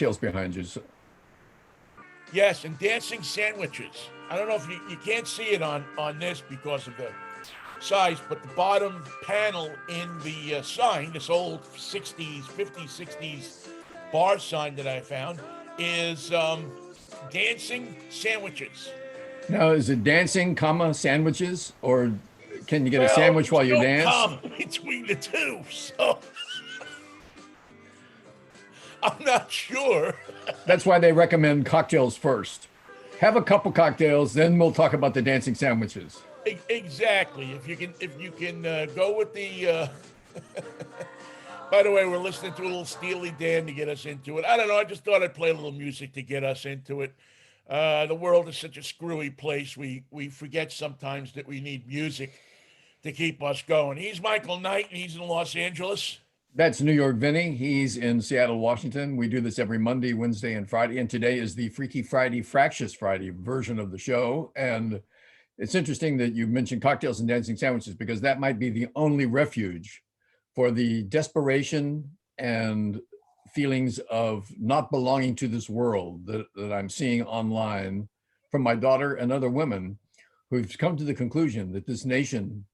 cocktails behind you. Yes, and dancing sandwiches. I don't know if you can't see it on this because of the size, but the bottom panel in the sign, this old 60s, 50s, 60s bar sign that I found, is dancing sandwiches. Now, is it dancing, comma, sandwiches, or can you get a Well, sandwich there's while you no dance? comma between the two, so I'm not sure. That's why they recommend cocktails first. Have a couple cocktails, then we'll talk about the dancing sandwiches. Exactly. If you can go with the. By the way, we're listening to a little Steely Dan to get us into it. I don't know. I just thought I'd play a little music to get us into it. The world is such a screwy place. We forget sometimes that we need music to keep us going. He's Michael Knight, and he's in Los Angeles. That's New York Vinnie. He's in Seattle, Washington. We do this every Monday, Wednesday, and Friday. And today is the Freaky Friday, Fractious Friday version of the show. And it's interesting that you mentioned cocktails and dancing sandwiches, because that might be the only refuge for the desperation and feelings of not belonging to this world that I'm seeing online from my daughter and other women who've come to the conclusion that this nation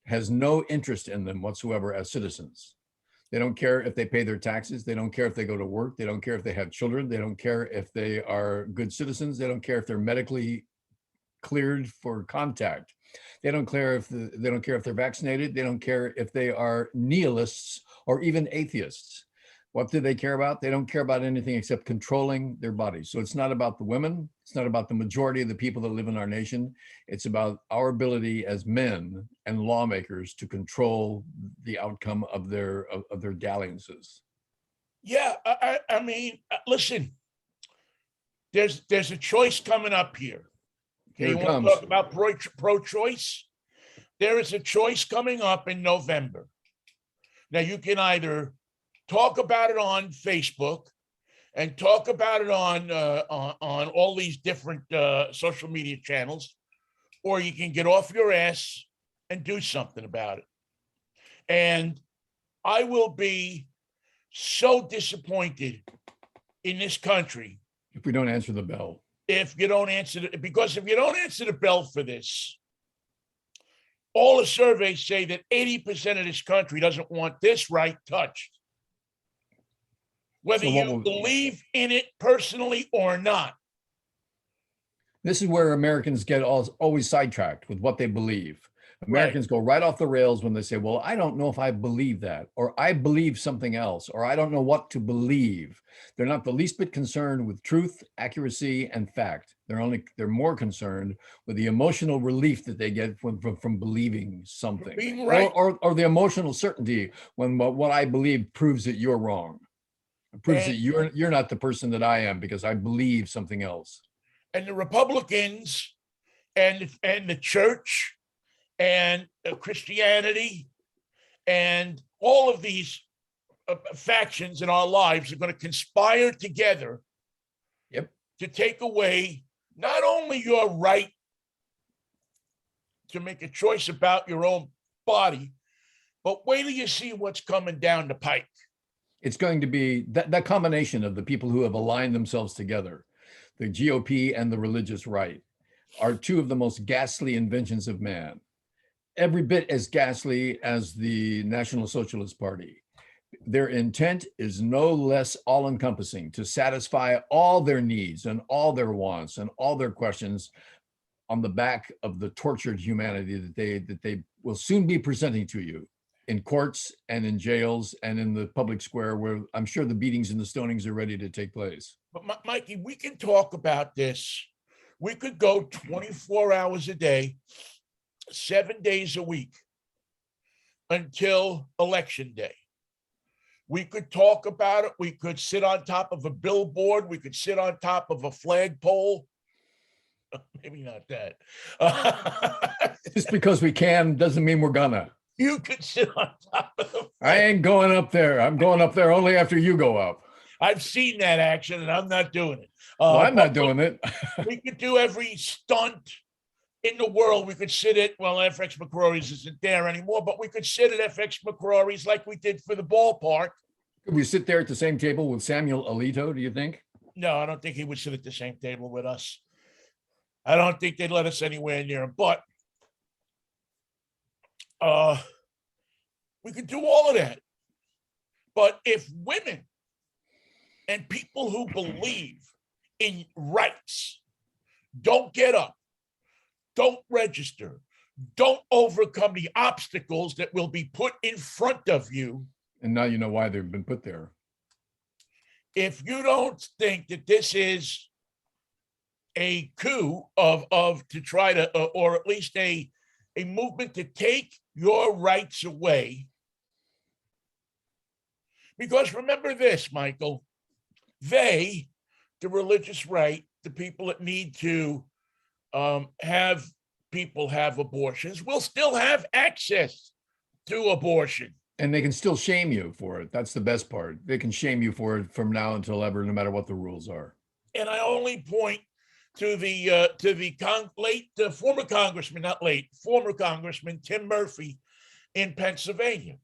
has no interest in them whatsoever as citizens. They don't care if they pay their taxes. They don't care if they go to work. They don't care if they have children. They don't care if they are good citizens. They don't care if they're medically cleared for contact. They don't care if they're vaccinated. They don't care if they are nihilists or even atheists. What do they care about? They don't care about anything except controlling their bodies. So it's not about the women. It's not about the majority of the people that live in our nation. It's about our ability as men and lawmakers to control the outcome of their dalliances. Yeah, I mean, listen. There's a choice coming up here. Okay, Here you it want to comes. talk about pro-choice? There is a choice coming up in November. Now you can either talk about it on Facebook and talk about it on all these different social media channels, or you can get off your ass and do something about it. And I will be so disappointed in this country If we don't answer the bell. if you don't answer it, because if you don't answer the bell for this, all the surveys say that 80% of this country doesn't want this right touched. Whether you believe in it personally or not. This is where Americans get always sidetracked with what they believe. Americans go right off the rails when they say, well, I don't know if I believe that, or I believe something else, or I don't know what to believe. They're not the least bit concerned with truth, accuracy, and fact. They're more concerned with the emotional relief that they get from believing something. Being right. Or the emotional certainty when what I believe proves that you're wrong. It proves that you're not the person that I am because I believe something else. And the Republicans and the church and Christianity and all of these factions in our lives are going to conspire together to take away not only your right to make a choice about your own body, but wait till you see what's coming down the pike. It's going to be that combination of the people who have aligned themselves together, the GOP and the religious right, are two of the most ghastly inventions of man. Every bit as ghastly as the National Socialist Party. Their intent is no less all-encompassing, to satisfy all their needs and all their wants and all their questions on the back of the tortured humanity that they will soon be presenting to you in courts and in jails and in the public square, where I'm sure the beatings and the stonings are ready to take place. But Mikey, we can talk about this. We could go 24 hours a day, 7 days a week until election day. We could talk about it. We could sit on top of a billboard. We could sit on top of a flagpole. Maybe not that. Just because we can doesn't mean we're gonna. You could sit on top of the flagpole. I ain't going up there. I'm going up there only after you go up. I've seen that action and I'm not doing it. Well, I'm not doing it. We could do every stunt in the world. We could sit at, well, FX McCrory's isn't there anymore, but we could sit at FX McCrory's like we did for the ballpark Could we sit there at the same table with Samuel Alito, do you think? No, I don't think he would sit at the same table with us. I don't think they'd let us anywhere near him. But we could do all of that. But if women and people who believe in rights don't get up, don't register, don't overcome the obstacles that will be put in front of you. And now you know why they've been put there. If you don't think that this is a coup of to try to, or at least a movement to take your rights away, because remember this, Michael, the religious right, the people that need to have people have abortions will still have access to abortion. And they can still shame you for it. That's the best part. They can shame you for it from now until ever, no matter what the rules are. And I only point to the former Congressman Tim Murphy in Pennsylvania,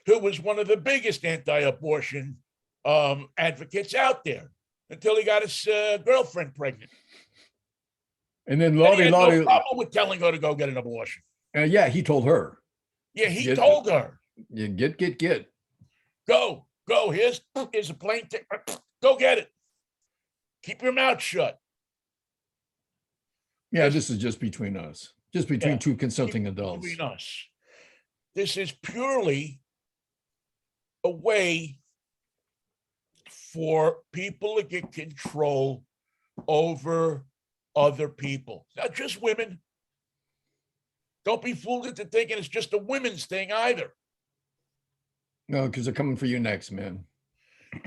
who was one of the biggest anti-abortion advocates out there until he got his girlfriend pregnant. And then he had no problem with telling her to go get an abortion. Yeah, he told her. Yeah, he told her. Yeah, get. Go. Here's a plane ticket. Go get it. Keep your mouth shut. Yeah, this is just between us. Just between two consulting adults. Between us. This is purely a way for people to get control over other people, not just women. Don't be fooled into thinking it's just a women's thing either. No, because they're coming for you next, man.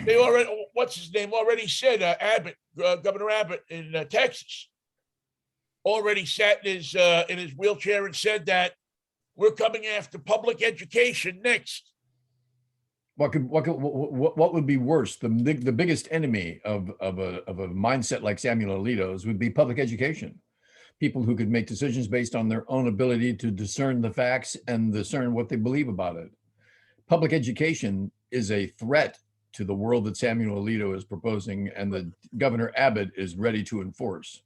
They already, what's his name? Already said Abbott, Governor Abbott in Texas, already sat in his wheelchair and said that we're coming after public education next. What would be worse? The biggest enemy of a mindset like Samuel Alito's would be public education. People who could make decisions based on their own ability to discern the facts and discern what they believe about it. Public education is a threat to the world that Samuel Alito is proposing and that Governor Abbott is ready to enforce.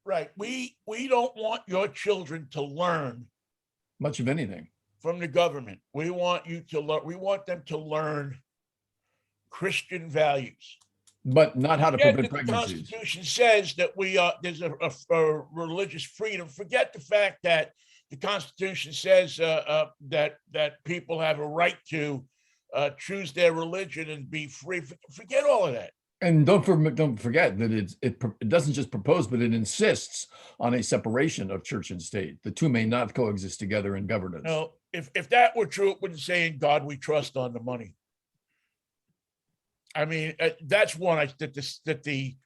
Right. We don't want your children to learn much of anything from the government. We want you to learn. We want them to learn Christian values, but not how to prevent pregnancies. The Constitution says that there's a religious freedom. Forget the fact that the Constitution says that people have a right to choose their religion and be free. Forget all of that. And don't forget that it doesn't just propose, but it insists on a separation of church and state. The two may not coexist together in governance. No, if that were true, it wouldn't say "In God We Trust" on the money. I mean, that's one that the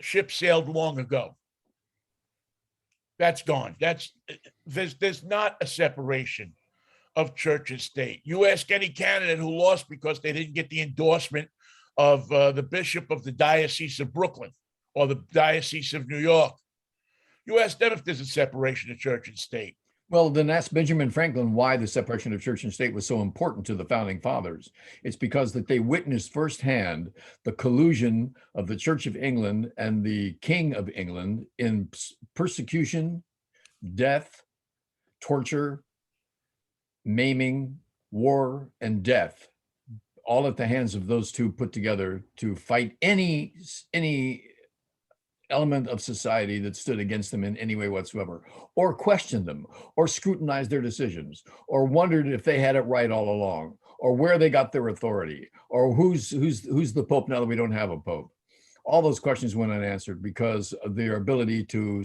ship sailed long ago. That's gone. There's not a separation of church and state. You ask any candidate who lost because they didn't get the endorsement of the bishop of the Diocese of Brooklyn or the Diocese of New York. You ask them if there's a separation of church and state. Well, then ask Benjamin Franklin why the separation of church and state was so important to the founding fathers. It's because that they witnessed firsthand the collusion of the Church of England and the King of England in persecution, death, torture, maiming, war, and death, all at the hands of those two put together to fight any element of society that stood against them in any way whatsoever, or questioned them, or scrutinized their decisions, or wondered if they had it right all along, or where they got their authority, or who's the Pope now that we don't have a Pope. All those questions went unanswered because of their ability to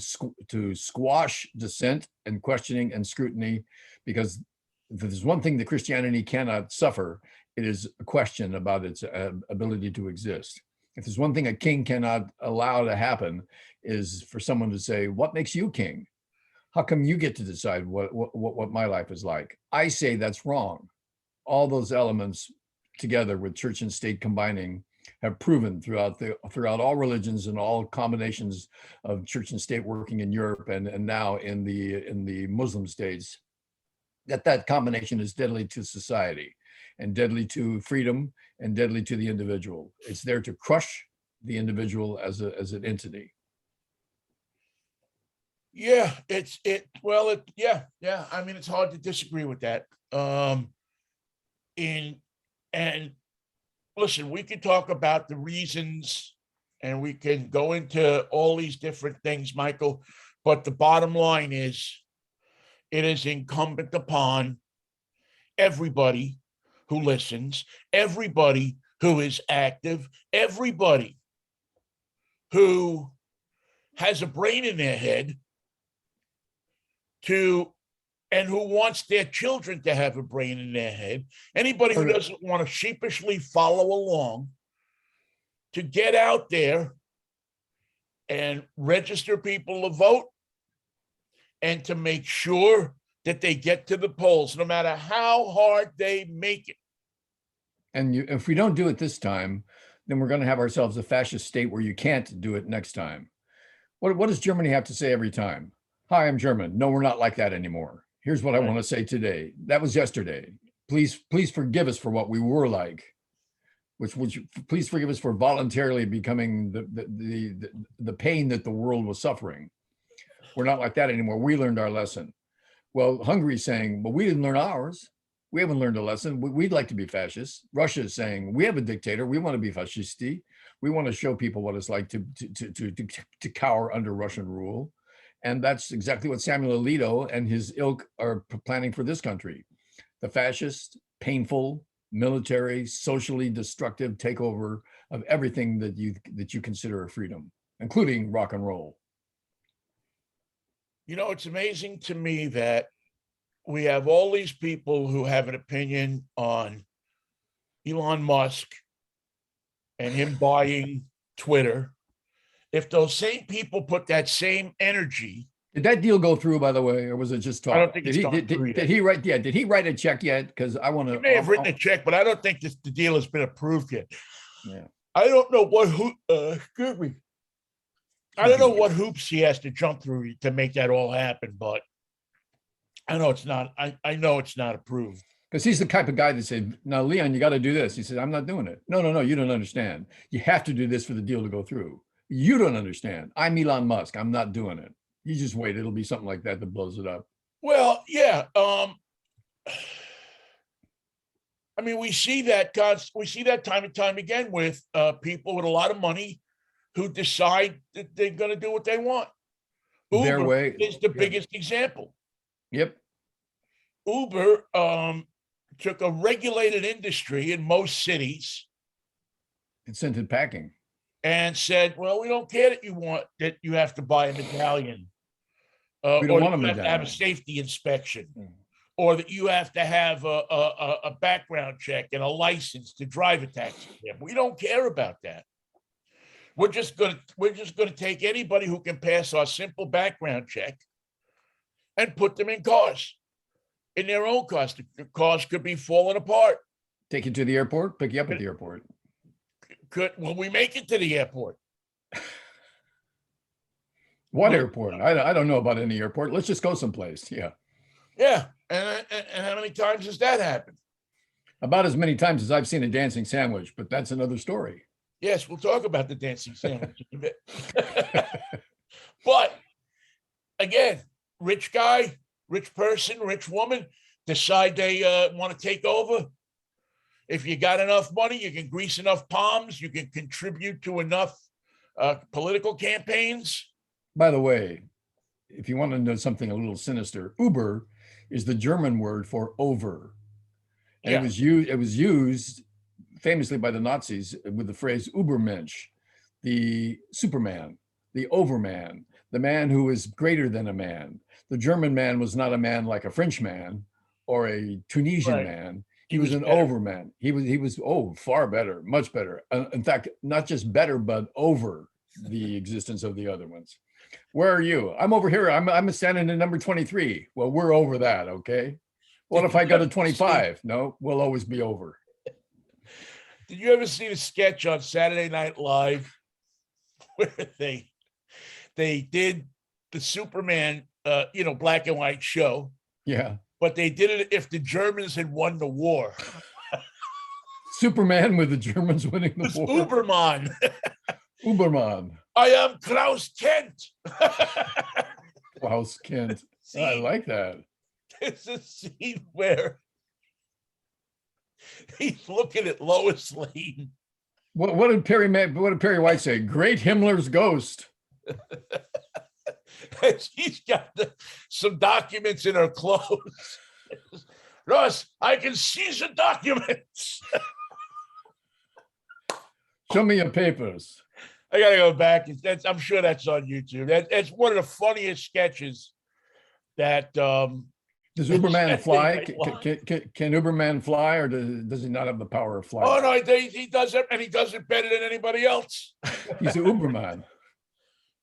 squash dissent and questioning and scrutiny, because if there's one thing that Christianity cannot suffer, it is a question about its ability to exist. If there's one thing a king cannot allow to happen, is for someone to say, what makes you king? How come you get to decide what my life is like? I say that's wrong. All those elements together with church and state combining have proven throughout all religions and all combinations of church and state working in Europe and now in the Muslim states, that combination is deadly to society and deadly to freedom and deadly to the individual. It's there to crush the individual as an entity. Yeah, yeah. I mean, it's hard to disagree with that. And listen, we could talk about the reasons and we can go into all these different things, Michael, but the bottom line is it is incumbent upon everybody who listens, everybody who is active, everybody who has a brain in their head and who wants their children to have a brain in their head, anybody who doesn't want to sheepishly follow along, to get out there and register people to vote and to make sure that they get to the polls, no matter how hard they make it. And if we don't do it this time, then we're going to have ourselves a fascist state where you can't do it next time. What does Germany have to say every time? Hi, I'm German. No, we're not like that anymore. Here's what I want to say today. That was yesterday. Please forgive us for what we were like. Please forgive us for voluntarily becoming the pain that the world was suffering. We're not like that anymore. We learned our lesson. Well, Hungary's saying, but we didn't learn ours. We haven't learned a lesson. We'd like to be fascist. Russia is saying, we have a dictator. We want to be fascisti. We want to show people what it's like to cower under Russian rule. And that's exactly what Samuel Alito and his ilk are planning for this country. The fascist, painful, military, socially destructive takeover of everything that you consider a freedom, including rock and roll. You know, it's amazing to me that we have all these people who have an opinion on Elon Musk and him buying Twitter. If those same people put that same energy. Did that deal go through, by the way, or was it just talk? I don't think it's gone through yet. Did he write? Yeah, did he write a check yet? Because I want to. He may have written a check, but I don't think the deal has been approved yet. Yeah. I don't know excuse me. I don't know what hoops he has to jump through to make that all happen, but I know it's not. I know it's not approved. Because he's the type of guy that said, "Now, Leon, you got to do this." He said, "I'm not doing it." No, you don't understand. You have to do this for the deal to go through. You don't understand. I'm Elon Musk. I'm not doing it. You just wait. It'll be something like that blows it up. Well, yeah. I mean, we see that time and time again with people with a lot of money who decide that they're going to do what they want. Uber Their way is the biggest example. Yep. Uber took a regulated industry in most cities. Incentive packing. And said, well, we don't care that you have to buy a medallion. We don't want a medallion. Have to have a safety inspection, or that you have to have a background check and a license to drive a taxi cab. We don't care about that. We're just gonna take anybody who can pass our simple background check and put them in cars, in their own cars. The cars could be falling apart. Take you to the airport, pick you up at the airport. Will we make it to the airport? What airport? I don't know about any airport. Let's just go someplace. Yeah. Yeah. And how many times has that happened? About as many times as I've seen a dancing sandwich, but that's another story. Yes, we'll talk about the dancing sandwich in a bit. But again, rich guy, rich person, rich woman decide they want to take over. If you got enough money, you can grease enough palms, you can contribute to enough political campaigns. By the way, if you want to know something a little sinister, Uber is the German word for over. And it was used famously by the Nazis with the phrase Übermensch, the Superman, the overman, the man who is greater than a man. The German man was not a man like a French man or a Tunisian man. He was an overman. He was far better, much better. In fact, not just better, but over the existence of the other ones. Where are you? I'm over here. I'm standing in number 23. Well, we're over that, okay? What if I go to 25? No, we'll always be over. Did you ever see the sketch on Saturday Night Live where they did the Superman, black and white show? Yeah. but they did it if the Germans had won the war. Superman with the Germans winning the It's war. Uberman. Uberman. I am Klaus Kent. Klaus Kent. I like that. There's a scene where he's looking at Lois Lane. What did Perry White say? Great Himmler's ghost. She's got some documents in her clothes. Ross, I can see the documents. Show me your papers. I gotta go back. I'm sure that's on YouTube. That's one of the funniest sketches. That does Uberman fly? Can Uberman fly, or does he not have the power of flight? Oh no, he does it, and he does it better than anybody else. He's an Uberman.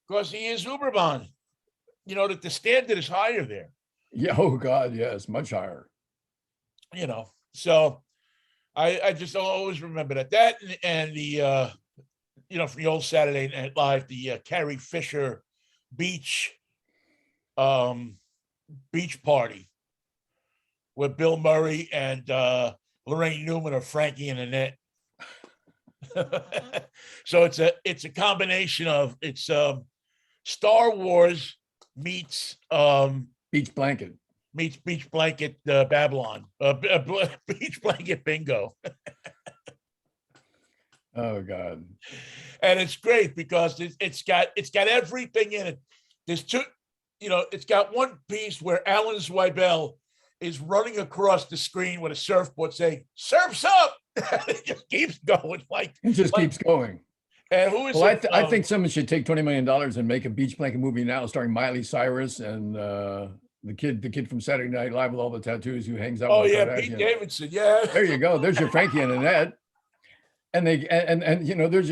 Because he is Uberman. You know that the standard is higher there. Yeah. Oh God, yes, much higher. You know, so I just always remember that and the you know, from the old Saturday Night Live, the Carrie Fisher beach party where Bill Murray and Lorraine Newman are Frankie and Annette. So it's a combination of Star Wars meets Beach Blanket. Meets Beach Blanket Babylon. Beach Blanket Bingo. Oh God. And it's great because it's got everything in it. There's two, you know, it's got one piece where Alan Zweibel is running across the screen with a surfboard saying, "Surf's up." It just keeps going keeps going. And who is well, I think someone should take $20 million and make a Beach Blanket movie now starring Miley Cyrus and the kid from Saturday Night Live with all the tattoos who hangs out. Oh with yeah, Pete Davidson. Yeah. There you go. There's your Frankie and Annette. And they and you know they're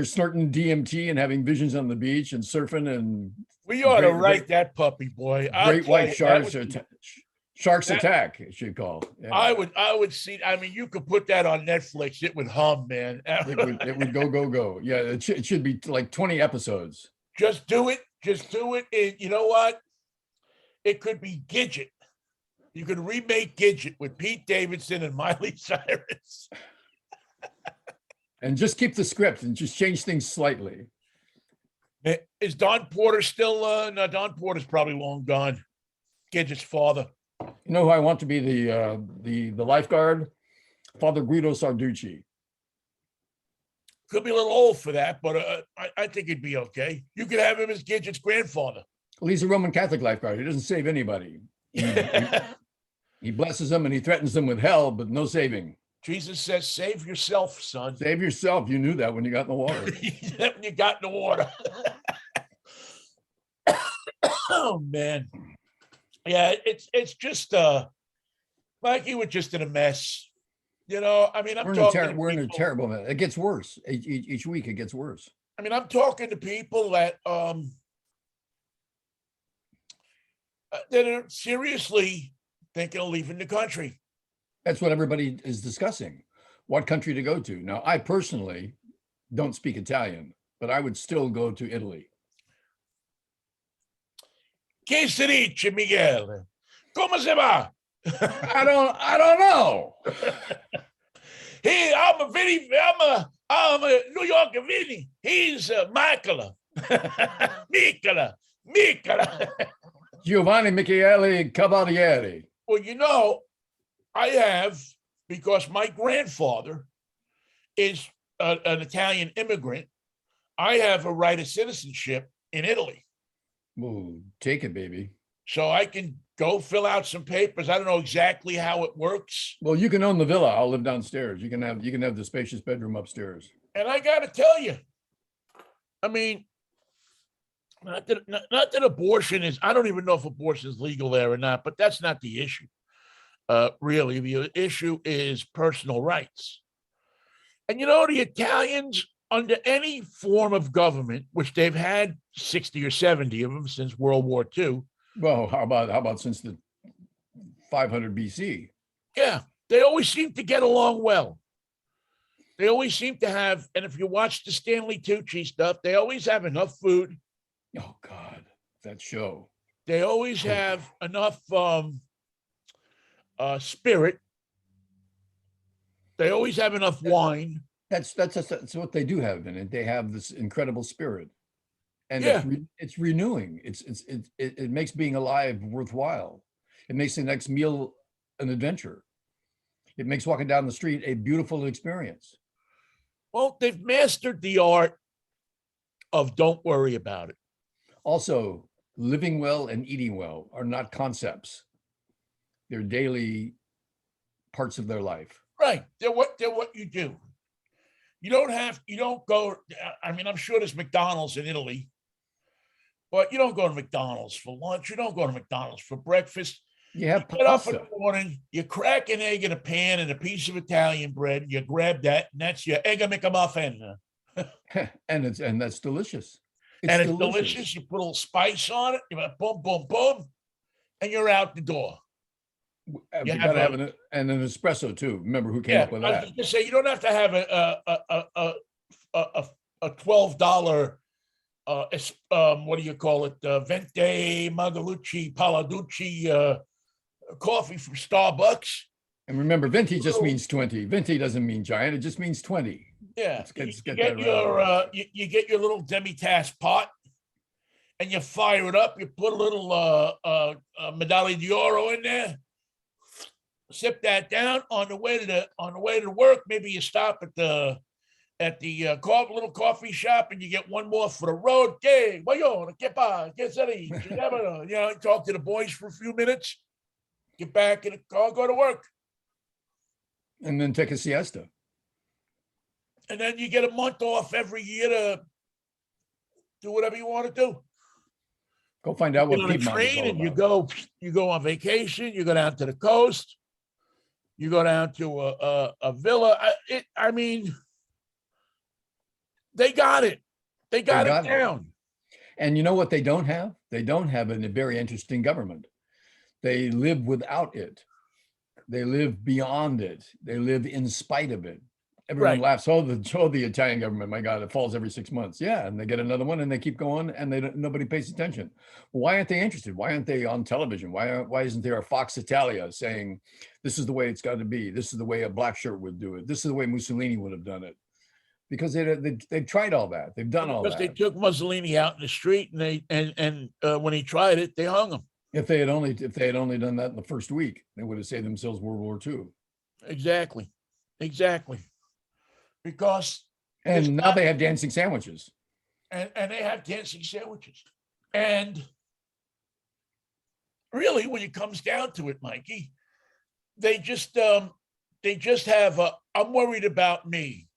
snorting DMT and having visions on the beach and surfing and we ought to write that puppy boy. Great white sharks attack. It should call. Yeah. I would see. I mean, you could put that on Netflix. It would hum, man. It would go. Yeah, it should be like 20 episodes. Just do it. And you know what? It could be Gidget. You could remake Gidget with Pete Davidson and Miley Cyrus. And just keep the script and just change things slightly. Is Don Porter still? No, Don Porter's probably long gone. Gidget's father. You know who I want to be the lifeguard? Father Guido Sarducci. Could be a little old for that, but I think he'd be okay. You could have him as Gidget's grandfather. Well, he's a Roman Catholic lifeguard. He doesn't save anybody. He blesses them and he threatens them with hell, but no saving. Jesus says, "Save yourself, son." Save yourself. You knew that when you got in the water. When you got in the water. Oh man. Yeah, it's just Mikey, we're just in a mess. You know, I mean, we're in a terrible mess. It gets worse. Each week it gets worse. I mean, I'm talking to people that are seriously thinking of leaving the country. That's what everybody is discussing. What country to go to. Now, I personally don't speak Italian, but I would still go to Italy. Che si dice, Miguel? Come se va? I don't know. Hey, I'm a New Yorker Vinnie. He's Michael. Micola. Giovanni Michele Cavalieri. Well, you know, I have, because my grandfather is an Italian immigrant, I have a right of citizenship in Italy. Ooh, take it, baby. So I can go fill out some papers. I don't know exactly how it works. Well, you can own the villa. I'll live downstairs. You can have the spacious bedroom upstairs. And I got to tell you, I mean, not that abortion is, I don't even know if abortion is legal there or not, but that's not the issue. Really, the issue is personal rights. And you know, the Italians, under any form of government, which they've had 60 or 70 of them since World War II. Well, how about since the 500 BC? Yeah, they always seem to get along well. They always seem to have, and if you watch the Stanley Tucci stuff, they always have enough food. Oh God, that show. They always have enough spirit. They always have enough wine. That's what they do have in it. They have this incredible spirit, and Yeah. it's renewing. It makes being alive worthwhile. It makes the next meal an adventure. It makes walking down the street a beautiful experience. Well, they've mastered the art of don't worry about it. Also, living well and eating well are not concepts. They're daily parts of their life. Right. They're what you do. You don't go. I mean, I'm sure there's McDonald's in Italy, but you don't go to McDonald's for lunch. You don't go to McDonald's for breakfast. You have Get up in pasta. the morning, you crack an egg in a pan and a piece of Italian bread, you grab that, and that's your egg McMuffin. and that's delicious. And it's delicious. You put a little spice on it, you boom, boom, boom, and you're out the door. You gotta have an espresso too. Remember who came up with that? I was just say you don't have to have a $12 what do you call it? Venti Magalucci Paladucci coffee from Starbucks. And remember, Venti just means 20. Venti doesn't mean giant, it just means 20. Yeah. You get your little demi-tasse pot and you fire it up. You put a little Medaglia d'Oro in there. Sip that down on the way to work. Maybe you stop at the little coffee shop and you get one more for the road. Hey, talk to the boys for a few minutes. Get back in the car, go to work. And then take a siesta. And then you get a month off every year to do whatever you want to do. Go find out what Piedmont is all about. You go on vacation, you go down to the coast, you go down to a villa. I mean, they got it. They got it down. And you know what they don't have? They don't have a very interesting government. They live without it. They live beyond it. They live in spite of it. Everyone laughs. Oh, the Italian government, my God, it falls every 6 months. Yeah, and they get another one and they keep going and nobody pays attention. Why aren't they interested? Why aren't they on television? Why isn't there a Fox Italia saying, this is the way it's got to be. This is the way a black shirt would do it. This is the way Mussolini would have done it. Because they've tried all that. They've done all that. Because they took Mussolini out in the street and when he tried it, they hung him. If they had only done that in the first week, they would have saved themselves World War II. Exactly. Because now they have dancing sandwiches. And they have dancing sandwiches. And really, when it comes down to it, Mikey, they just have I'm worried about me.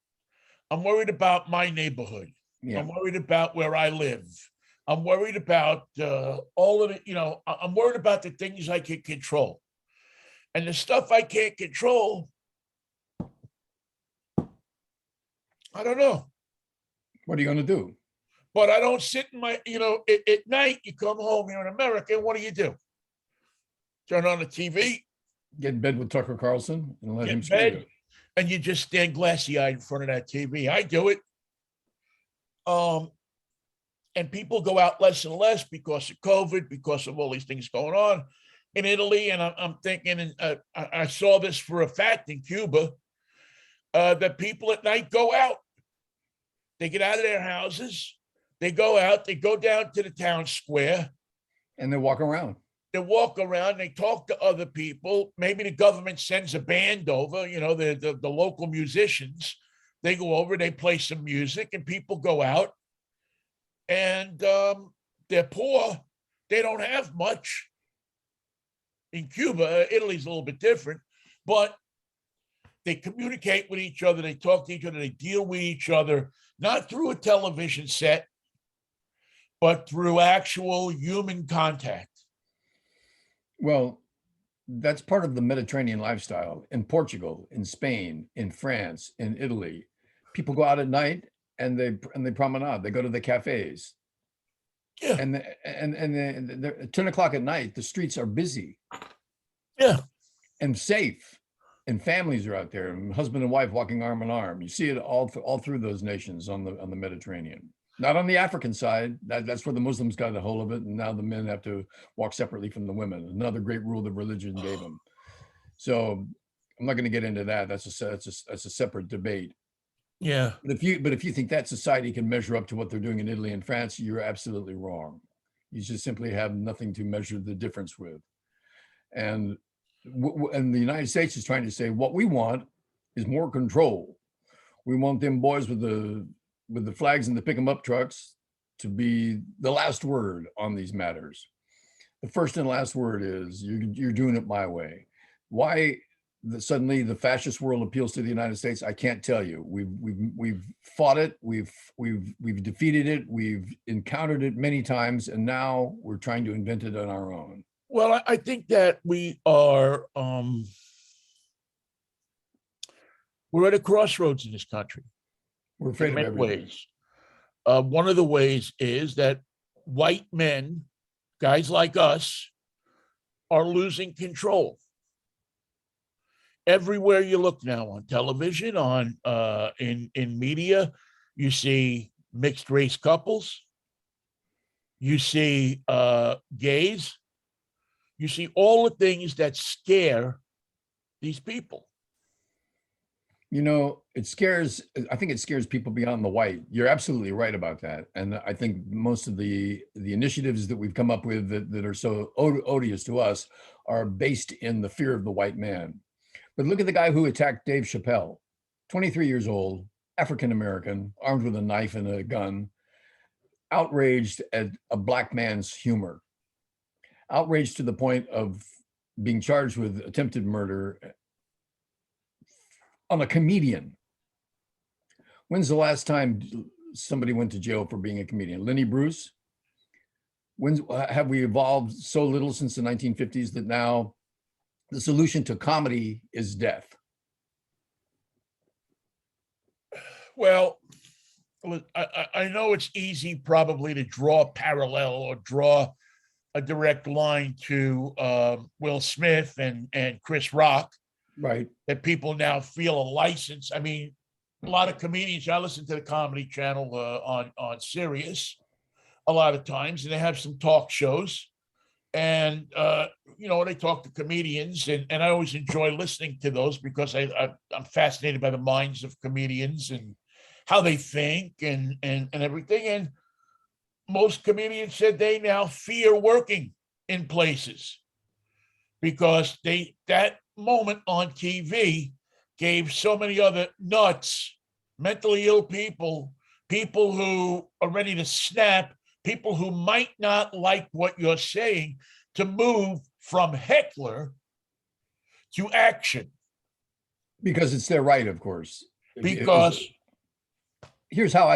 I'm worried about my neighborhood. Yeah. I'm worried about where I live. I'm worried about all of it. I'm worried about the things I can control. And the stuff I can't control, I don't know. What are you going to do? But I don't sit in my, at night, you come home here in America, and what do? Turn on the TV. Get in bed with Tucker Carlson and let him screw you. And you just stand glassy-eyed in front of that TV. I do it. And people go out less and less because of COVID, because of all these things going on in Italy. And I'm thinking, and I saw this for a fact in Cuba, that people at night go out. They get out of their houses. They go out. They go down to the town square. And they walk around. They talk to other people. Maybe the government sends a band over, the local musicians. They go over, they play some music, and people go out. And they're poor. They don't have much. In Cuba, Italy's a little bit different, but they communicate with each other. They talk to each other. They deal with each other, not through a television set, but through actual human contact. Well, that's part of the Mediterranean lifestyle. In Portugal, in Spain, in France, in Italy, people go out at night and they promenade. They go to the cafes. Yeah. And 10 o'clock at night, the streets are busy. Yeah. And safe. And families are out there, and husband and wife walking arm in arm. You see it all through those nations on the Mediterranean. Not on the African side. That's where the Muslims got a hold of it, and now the men have to walk separately from the women. Another great rule that religion gave them. So I'm not going to get into that. That's a separate debate. Yeah. But if you think that society can measure up to what they're doing in Italy and France, you're absolutely wrong. You just simply have nothing to measure the difference with. And and the United States is trying to say what we want is more control. We want them boys with the flags and the pick 'em up trucks to be the last word on these matters. The first and last word is you're doing it my way. Why suddenly the fascist world appeals to the United States? I can't tell you. We've fought it. We've defeated it. We've encountered it many times, and now we're trying to invent it on our own. Well, I think that we are we're at a crossroads in this country. We're afraid in of many everything. ways. One of the ways is that white men, guys like us, are losing control. Everywhere you look now, on television, on in media, you see mixed race couples, you see gays, you see all the things that scare these people. You know, I think it scares people beyond the white. You're absolutely right about that. And I think most of the initiatives that we've come up with that are so odious to us are based in the fear of the white man. But look at the guy who attacked Dave Chappelle, 23 years old, African-American, armed with a knife and a gun, outraged at a black man's humor, outraged to the point of being charged with attempted murder on a comedian. When's the last time somebody went to jail for being a comedian? Lenny Bruce? Have we evolved so little since the 1950s that now the solution to comedy is death? Well, I know it's easy probably to draw a parallel or draw a direct line to Will Smith and Chris Rock. Right. That people now feel a license. I mean, a lot of comedians, I listen to the Comedy Channel on Sirius a lot of times, and they have some talk shows. And, they talk to comedians, and I always enjoy listening to those because I'm fascinated by the minds of comedians and how they think and everything. And most comedians said they now fear working in places because that moment on TV gave so many other nuts, mentally ill people who are ready to snap, people who might not like what you're saying, to move from heckler to action. Because it's their right, of course. Because here's how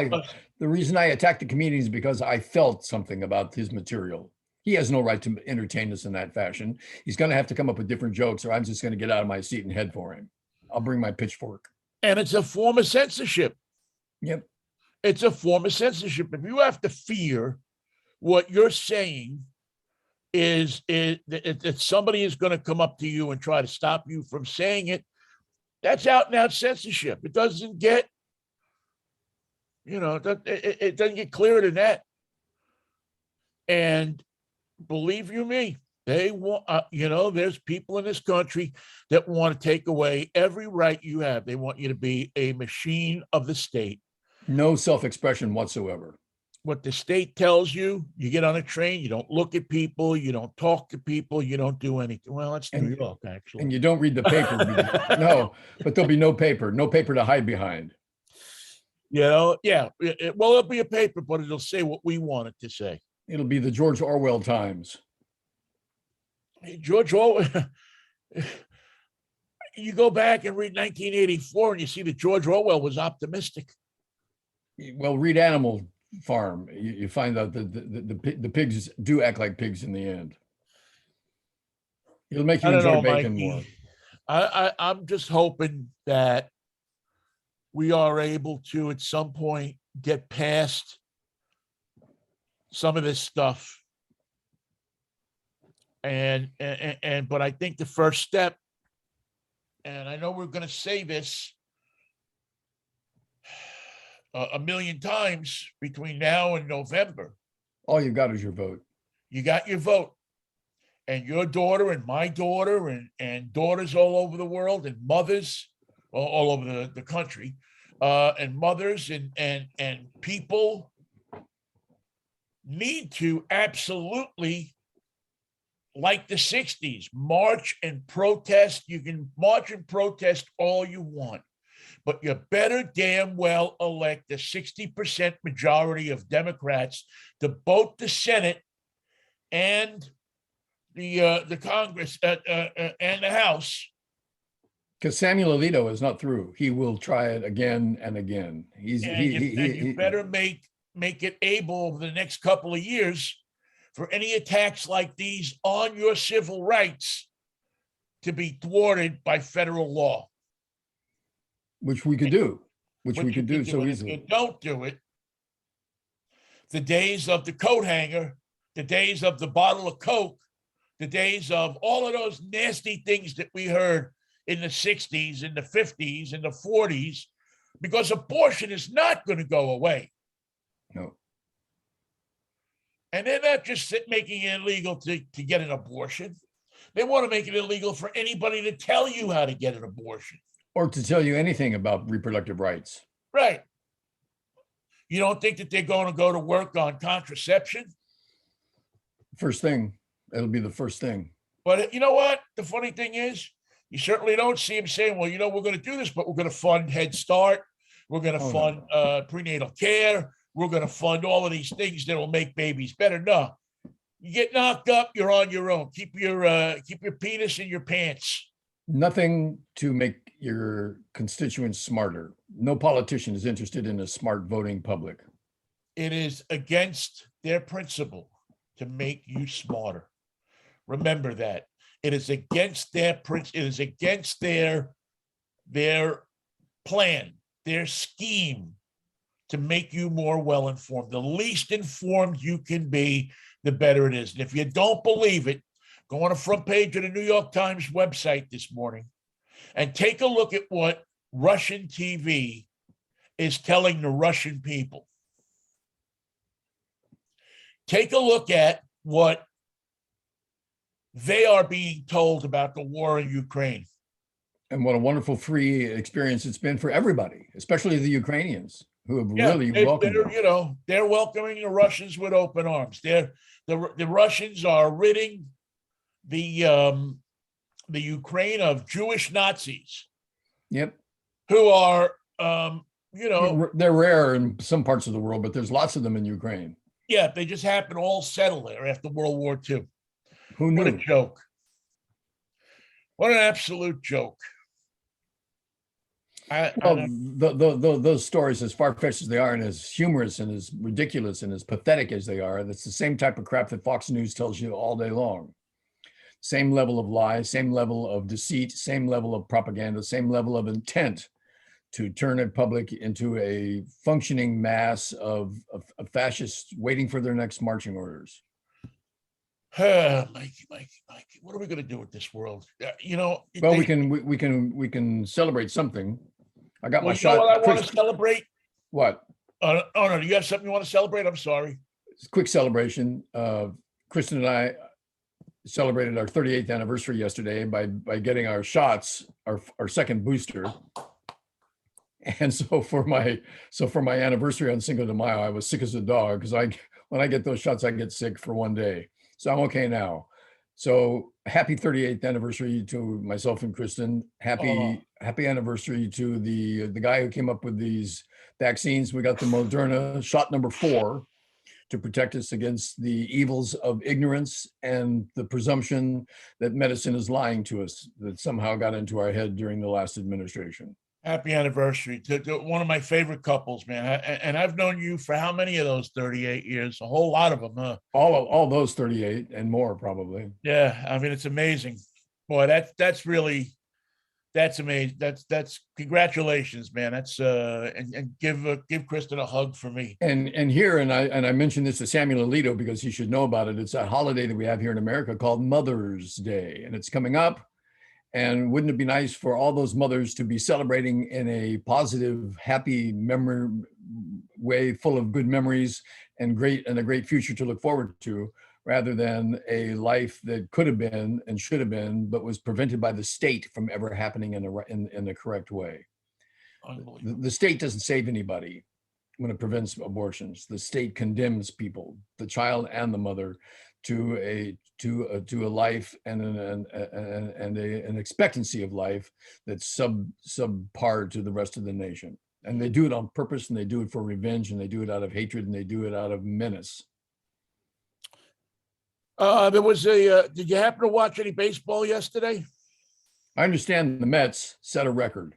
the reason I attacked the comedian is because I felt something about his material. He has no right to entertain us in that fashion. He's going to have to come up with different jokes, or I'm just going to get out of my seat and head for him. I'll bring my pitchfork. And it's a form of censorship. Yep. It's a form of censorship. If you have to fear what you're saying is that somebody is going to come up to you and try to stop you from saying it, that's out and out censorship. It doesn't get, it doesn't get clearer than that. And believe you me, they want, there's people in this country that want to take away every right you have. They want you to be a machine of the state. No self-expression whatsoever. What the state tells you, you get on a train, you don't look at people, you don't talk to people, you don't do anything. Well, that's New York, actually. And you don't read the paper. No, but there'll be no paper to hide behind. Yeah. It'll be a paper, but it'll say what we want it to say. It'll be the George Orwell times. George Orwell, you go back and read 1984 and you see that George Orwell was optimistic. Well, read Animal Farm. You find out that the pigs do act like pigs in the end. It'll make you enjoy bacon more. I'm just hoping that we are able to, at some point, get past some of this stuff. But I think the first step, and I know we're going to say this a million times between now and November. All you've got is your vote. You got your vote. and your daughter and my daughter and daughters all over the world and mothers all over the country, and mothers and people need to absolutely, like the 60s, march and protest. You can march and protest all you want, but you better damn well elect a 60% majority of Democrats to both the Senate and the Congress and the House. Because Samuel Alito is not through. He will try it again and again. You better make it able over the next couple of years for any attacks like these on your civil rights to be thwarted by federal law. Which we could do. Which we could do so If easily. you don't do it, the days of the coat hanger, the days of the bottle of Coke, the days of all of those nasty things that we heard in the 60s, in the 50s, in the 40s, because abortion is not going to go away. No. And they're not just making it illegal to get an abortion. They want to make it illegal for anybody to tell you how to get an abortion. Or to tell you anything about reproductive rights. Right. You don't think that they're going to go to work on contraception? First thing. It'll be the first thing. But you know what? The funny thing is, you certainly don't see him saying, well, we're going to do this, but we're going to fund Head Start. We're going to fund prenatal care. We're going to fund all of these things that will make babies better. No, you get knocked up, you're on your own. Keep your penis in your pants. Nothing to make your constituents smarter. No politician is interested in a smart voting public. It is against their principle to make you smarter. Remember that. It is against their it is against their plan, their scheme to make you more well-informed. The least informed you can be, the better it is. And if you don't believe it, go on the front page of the New York Times website this morning and take a look at what Russian TV is telling the Russian people. Take a look at what they are being told about the war in Ukraine. And what a wonderful free experience it's been for everybody, especially the Ukrainians who have really welcomed them. They're welcoming the Russians with open arms. The Russians are ridding the Ukraine of Jewish Nazis. Yep. Who are they're rare in some parts of the world, but there's lots of them in Ukraine. Yeah, they just happen to all settle there after World War II. Who knew? What a joke. What an absolute joke. Those stories, as far-fetched as they are and as humorous and as ridiculous and as pathetic as they are, that's the same type of crap that Fox News tells you all day long. Same level of lie, same level of deceit, same level of propaganda, same level of intent to turn a public into a functioning mass of fascists waiting for their next marching orders. Mikey, what are we going to do with this world? Well, we can celebrate something. I got my shot. What I want to celebrate. What? Oh no! Do you have something you want to celebrate? I'm sorry. It's a quick celebration. Kristen and I celebrated our 38th anniversary yesterday by getting our shots, our second booster. And so for my anniversary on Cinco de Mayo, I was sick as a dog because when I get those shots, I get sick for one day. So I'm okay now. So happy 38th anniversary to myself and Kristen. Happy anniversary to the guy who came up with these vaccines. We got the Moderna shot number 4 to protect us against the evils of ignorance and the presumption that medicine is lying to us that somehow got into our head during the last administration. Happy anniversary to one of my favorite couples, man. And I've known you for how many of those 38 years? A whole lot of them, huh? All those 38 and more, probably. Yeah, I mean, it's amazing. Boy, that's amazing. That's congratulations, man. That's and give Kristen a hug for me. And I mentioned this to Samuel Alito because he should know about it. It's a holiday that we have here in America called Mother's Day, and it's coming up. And wouldn't it be nice for all those mothers to be celebrating in a positive, happy memory way, full of good memories and a great future to look forward to, rather than a life that could have been and should have been, but was prevented by the state from ever happening in the correct way. The state doesn't save anybody when it prevents abortions. The state condemns people, the child and the mother, to a life and an expectancy of life that's subpar to the rest of the nation. And they do it on purpose, and they do it for revenge, and they do it out of hatred, and they do it out of menace. There was a. Did you happen to watch any baseball yesterday? I understand the Mets set a record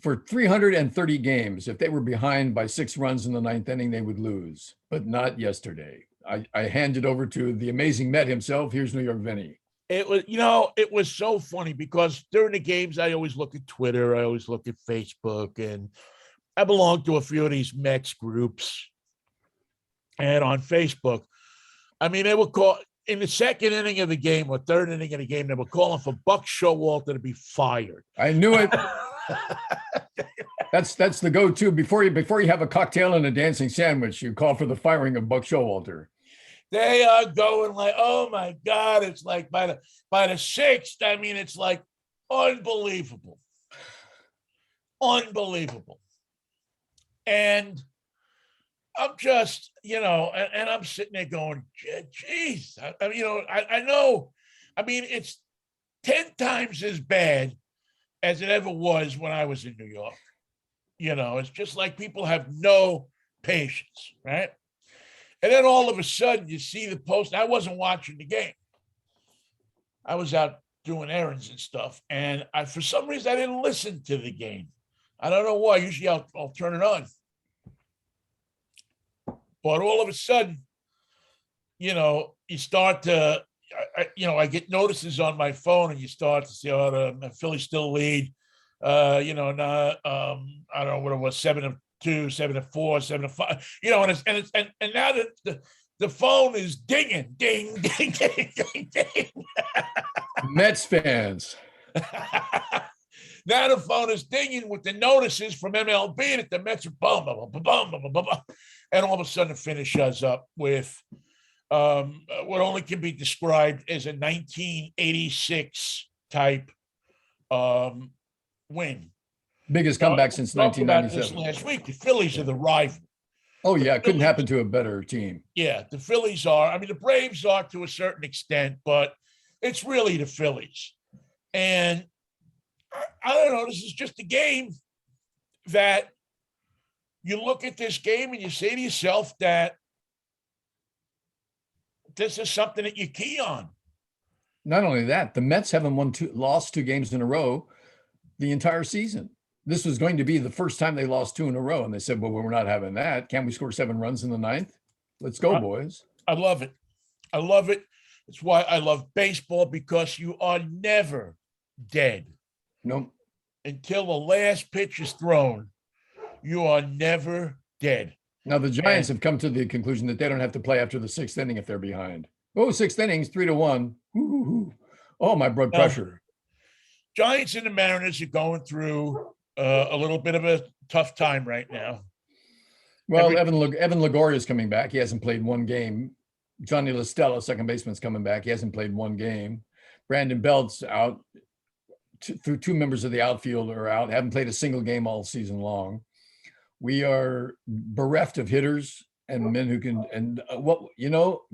for 330 games. If they were behind by 6 runs in the 9th inning, they would lose, but not yesterday. I hand it over to the amazing Met himself. Here's New York Vinnie. It was, it was so funny because during the games, I always look at Twitter, I always look at Facebook, and I belong to a few of these Mets groups. And on Facebook, I mean, they were in the 2nd inning of the game or 3rd inning of the game, they were calling for Buck Showalter to be fired. I knew it. That's the go-to before you have a cocktail and a dancing sandwich. You call for the firing of Buck Showalter. They are going like, oh my God! It's like by the 6th. I mean, it's like unbelievable, unbelievable. And I'm just, and I'm sitting there going, geez, I know. I mean, it's 10 times as bad as it ever was when I was in New York. It's just like people have no patience, right? And then all of a sudden you see the post. I wasn't watching the game. I was out doing errands and stuff. And for some reason, I didn't listen to the game. I don't know why. Usually I'll turn it on. But all of a sudden, you start to, I get notices on my phone, and you start to see, the Phillies still lead. I don't know what it was, 7-2, 7-4, 7-5. And now the phone is dinging, ding, ding, ding, ding, ding. Mets fans. Now the phone is dinging with the notices from MLB that the Mets are bum, bum, bum, bum, bum, bum, bum. And all of a sudden, the finish shows up with what only can be described as a 1986 type win. Biggest comeback since 1997. Last week, the Phillies are the rival. Oh yeah, it couldn't happen to a better team. Yeah, the Phillies are. I mean, the Braves are to a certain extent, but it's really the Phillies. And I don't know. This is just a game that you look at this game and you say to yourself that this is something that you key on. Not only that, the Mets haven't lost 2 games in a row the entire season. This was going to be the first time they lost 2 in a row. And they said, well, we're not having that. Can we score 7 runs in the 9th? Let's go, boys. I love it. I love it. That's why I love baseball, because you are never dead. Nope. Until the last pitch is thrown, you are never dead. Now, the Giants have come to the conclusion that they don't have to play after the 6th inning if they're behind. Oh, 6th innings, 3-1. Ooh. Oh, my blood pressure. Giants and the Mariners are going through a little bit of a tough time right now. Well, Evan Longoria is coming back. He hasn't played 1 game. Johnny LaStella, second baseman's coming back. He hasn't played 1 game. Brandon Belt's out. 2 members of the outfield are out. Haven't played a single game all season long. We are bereft of hitters and men who can, and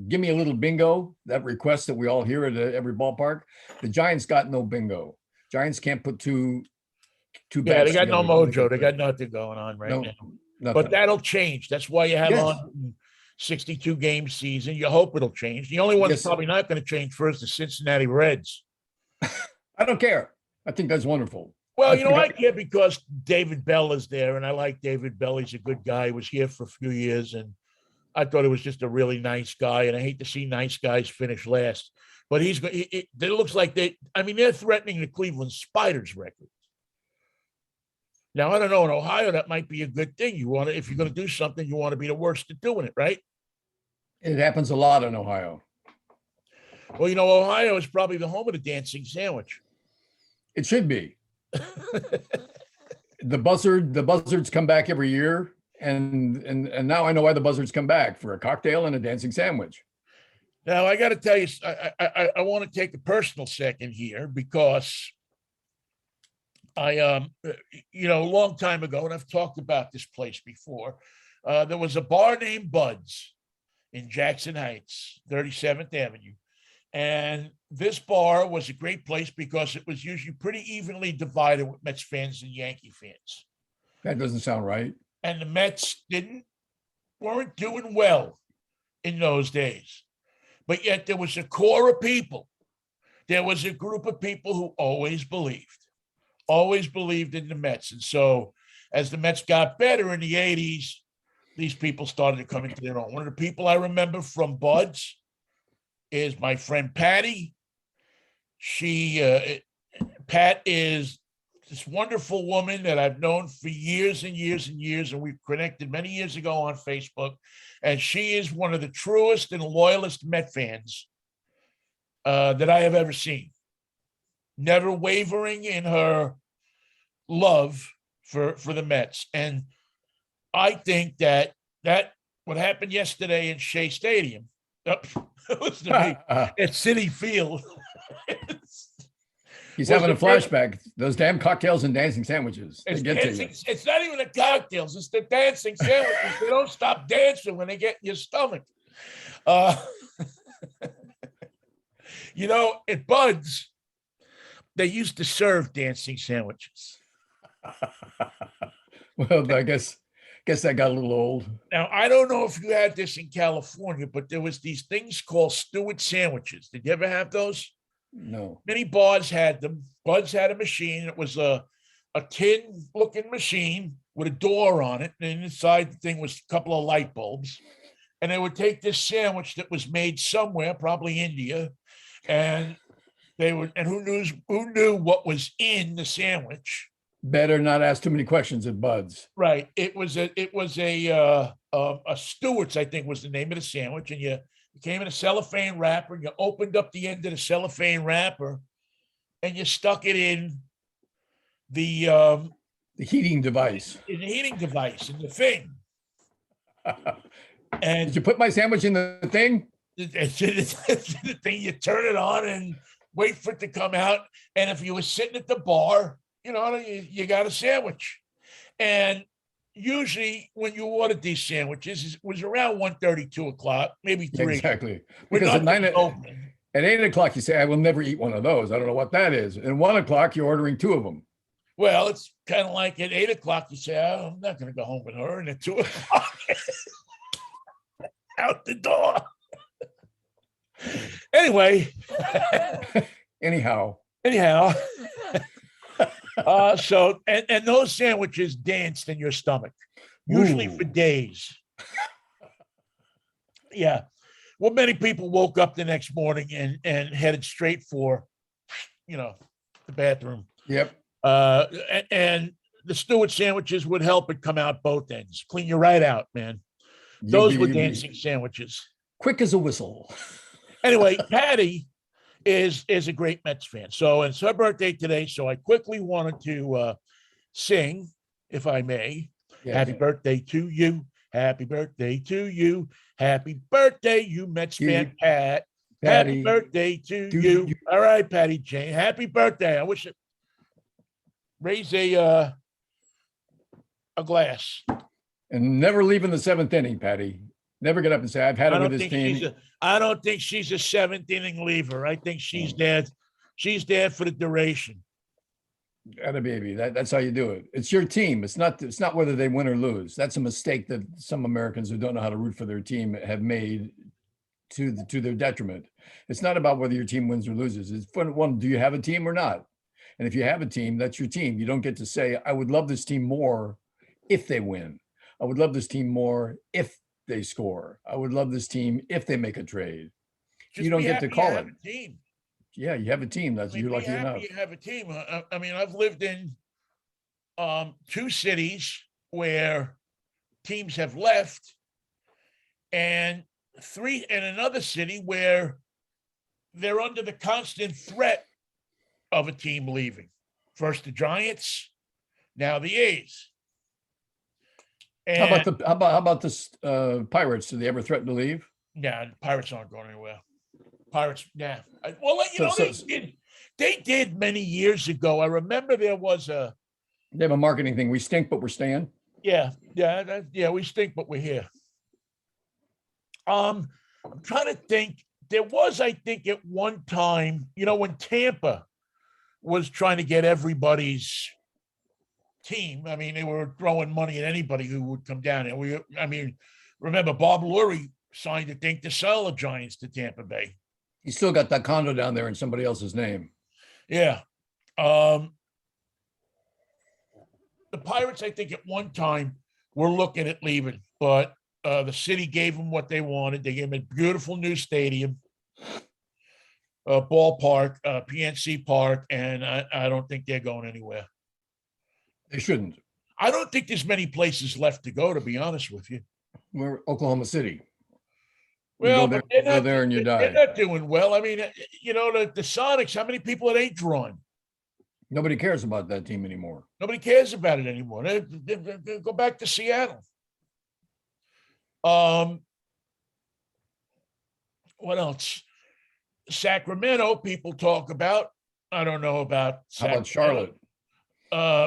give me a little bingo, that request that we all hear at every ballpark. The Giants got no bingo. Giants can't put two bats. Yeah, they got no together. mojo. They got nothing going on now. Nothing. But that'll change. That's why you have on 62 game season. You hope it'll change. The only one that's probably not going to change first is Cincinnati Reds. I don't care. I think that's wonderful. Well, I care because David Bell is there, and I like David Bell. He's a good guy. He was here for a few years, and I thought he was just a really nice guy. And I hate to see nice guys finish last, but it looks like they're threatening the Cleveland Spiders record. Now, I don't know, in Ohio, that might be a good thing. If you're going to do something, you want to be the worst at doing it, right? It happens a lot in Ohio. Well, Ohio is probably the home of the dancing sandwich. It should be. The buzzards come back every year, and now I know why the buzzards come back, for a cocktail and a dancing sandwich. Now I got to tell you, I want to take a personal second here because a long time ago, and I've talked about this place before. There was a bar named Bud's in Jackson Heights, 37th Avenue. And this bar was a great place because it was usually pretty evenly divided with Mets fans and Yankee fans. That doesn't sound right. And the Mets weren't doing well in those days. But yet there was a core of people. There was a group of people who always believed in the Mets. And so as the Mets got better in the 80s, these people started to come into their own. One of the people I remember from Bud's is my friend Patty. Pat is this wonderful woman that I've known for years and years and years, and we've connected many years ago on Facebook. And she is one of the truest and loyalist Met fans that I have ever seen. Never wavering in her love for the Mets. And I think that what happened yesterday in Shea Stadium, at Citi Field. He's having a flashback. Those damn cocktails and dancing sandwiches. They get to you. It's not even the cocktails. It's the dancing sandwiches. They don't stop dancing when they get in your stomach. At Bud's, they used to serve dancing sandwiches. Well, I guess that got a little old. Now, I don't know if you had this in California, but there was these things called Stewart sandwiches. Did you ever have those? No. Many bars had them. Bud's had a machine. It was a tin-looking machine with a door on it, and inside the thing was a couple of light bulbs. And they would take this sandwich that was made somewhere, probably India, and who knew what was in the sandwich. Better not ask too many questions at Bud's. Right. It was a Stewart's, I think was the name of the sandwich, and you came in a cellophane wrapper, and you opened up the end of the cellophane wrapper, and you stuck it in the heating device. In the thing. And did you put my sandwich in the thing? It's the thing. You turn it on and wait for it to come out. And if you were sitting at the bar, you got a sandwich. And usually when you ordered these sandwiches, it was around 1:30, 2 o'clock, maybe 3. Exactly. Because at 8 o'clock, you say, I will never eat one of those. I don't know what that is. And 1 o'clock, you're ordering 2 of them. Well, it's kind of like at 8 o'clock, you say, I'm not going to go home with her. And at 2 o'clock, out the door. Anyway. Anyhow. So those sandwiches danced in your stomach, usually for days. Yeah. Well, many people woke up the next morning and headed straight for, the bathroom. Yep. And the Stewart sandwiches would help it come out both ends, clean you right out, man. Those were dancing sandwiches. Quick as a whistle. Anyway, Patty is a great Mets fan. So it's her birthday today. So I quickly wanted to sing, if I may. Yes. Happy birthday to you. Happy birthday to you. Happy birthday, you Mets fan, Pat. Patty, happy birthday to you. All right, Patty Jane. Happy birthday. I wish it. Raise a glass. And never leaving the 7th inning, Patty. Never get up and say, I've had it with this team. I don't think she's a 7th inning leaver. I think she's there. She's there for the duration. Atta baby. That's how you do it. It's your team. It's not whether they win or lose. That's a mistake that some Americans who don't know how to root for their team have made to their detriment. It's not about whether your team wins or loses. It's one, do you have a team or not? And if you have a team, that's your team. You don't get to say, I would love this team more if they win. I would love this team more if they score. I would love this team if they make a trade. You don't get to call it. Team. Yeah, you have a team. You're lucky enough. You have a team. I mean, I've lived in 2 cities where teams have left, and 3 in another city where they're under the constant threat of a team leaving. First the Giants, now the A's. And how about the Pirates? Do they ever threaten to leave? Yeah, the Pirates aren't going anywhere. Pirates, yeah. Well, So- they did many years ago. I remember there was a, They have a marketing thing. We stink, but we're staying. yeah, we stink, but we're here. I'm trying to think. There was, I think, at one time, when Tampa was trying to get everybody's team. I mean, they were throwing money at anybody who would come down. And remember Bob Lurie signed a thing to sell the Giants to Tampa Bay. You still got that condo down there in somebody else's name. Yeah. The Pirates, I think, at one time were looking at leaving, but the city gave them what they wanted. They gave them a beautiful new stadium, ballpark, PNC Park, and I don't think they're going anywhere. They shouldn't. I don't think there's many places left to go, to be honest with you. We're Oklahoma City. Well, go but there and you die. They're not doing well. I mean, the Sonics, how many people it ain't drawing? Nobody cares about that team anymore. Nobody cares about it anymore. They go back to Seattle. What else? Sacramento, people talk about. I don't know about How about Charlotte?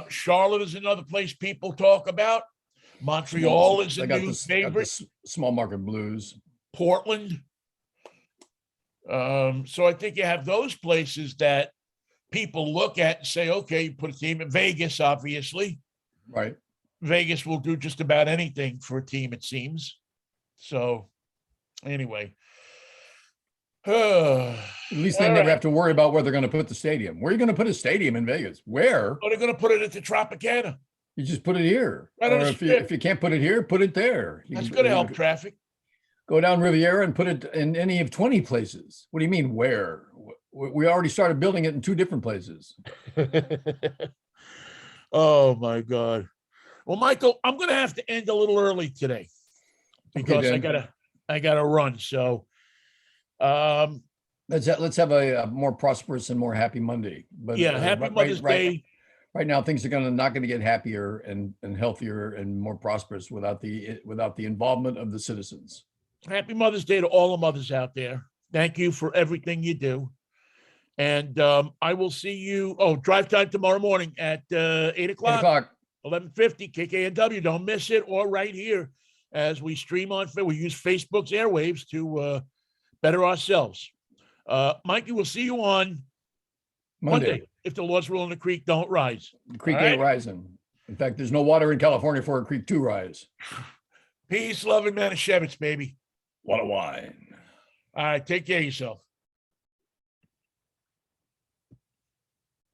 Charlotte is another place people talk about. Montreal is a new favorite. Small market blues. Portland. So I think you have those places that people look at and say, okay, you put a team in Vegas, obviously. Right. Vegas will do just about anything for a team, it seems. So anyway. At least they never have to worry about where they're going to put the stadium. Where are you going to put a stadium in Vegas? Where? Oh, they're going to put it at the Tropicana. You just put it here. Right or if you can't put it here, put it there. That's going to help traffic. Go down Riviera and put it in any of 20 places. What do you mean where? We already started building it in 2 different places. Oh my God. Well, Michael, I'm going to have to end a little early today because I gotta run. So let's have a more prosperous and more happy Monday. But yeah, happy Mother's Day. Right now, things are not going to get happier and healthier and more prosperous without the involvement of the citizens. Happy Mother's Day to all the mothers out there. Thank you for everything you do. And I will see you. Drive time tomorrow morning at 8 o'clock. 11:50 KKNW. Don't miss it, or right here as we stream on. We use Facebook's airwaves to better ourselves. Mikey, we'll see you on Monday. If the Lord's rule in the creek don't rise. The creek ain't rising. In fact, there's no water in California for a creek to rise. Peace, love, and Manischewitz, baby. What a wine. All right, take care of yourself.